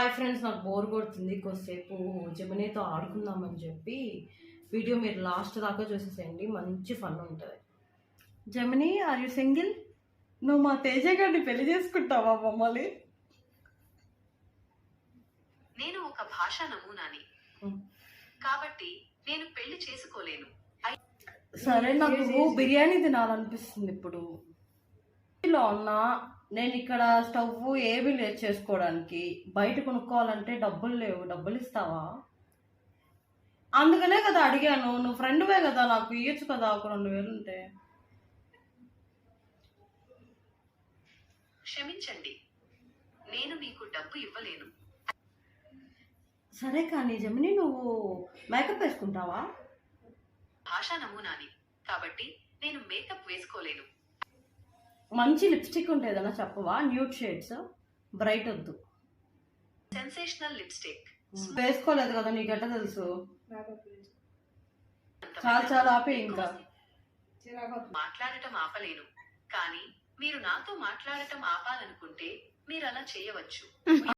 Hi friends, నాకు bore కొడుతుంది, కొద్దిసేపు జెమినీతో ఆడుకుందామని చెప్పి వీడియో మీరు లాస్ట్ దాకా చూసేసేయండి, మంచి ఫన్ ఉంటుంది. Gemini, are you single? నువ్వు మా తేజ గారిని పెళ్లి చేసుకుంటావా మమ్మల్ని? నేను ఒక భాషా నమూనాని కాబట్టి నేను పెళ్లి చేసుకోలేను. సరే, నాకు బిర్యానీ తినాలనిపిస్తుంది ఇప్పుడు. లో ఉన్నా నేను ఇక్కడ స్టవ్ ఏమీ లేదు చేసుకోవడానికి, బయట కొనుక్కోవాలంటే డబ్బులు లేవు. డబ్బులు ఇస్తావా? అందుకనే కదా అడిగాను, నువ్వు ఫ్రెండ్వే కదా, నాకు ఇయ్యొచ్చు కదా ఒక 2000 ఉంటే. క్షమించండి, నేను మీకు డబ్బు ఇవ్వలేను. సరే కానీ జమిని, నువ్వు మేకప్ వేసుకుంటావా? భాషా నమూనాని కాబట్టి నేను మేకప్ వేసుకోలేను. మంచి లిప్స్టిక్ ఉంటే ఏదైనా చెప్పవా? న్యూడ్ షేడ్స్, బ్రైట్ వద్దు. సెన్సేషనల్ లిప్స్టిక్ వేసుకోలేదు కదా, నీకెట్ట తెలుసు? చాలా చాలా ఆపే. ఇంకా మాట్లాడటం ఆపలేను, కానీ మీరు నాతో మాట్లాడటం ఆపాలనుకుంటే మీరు అలా చేయవచ్చు.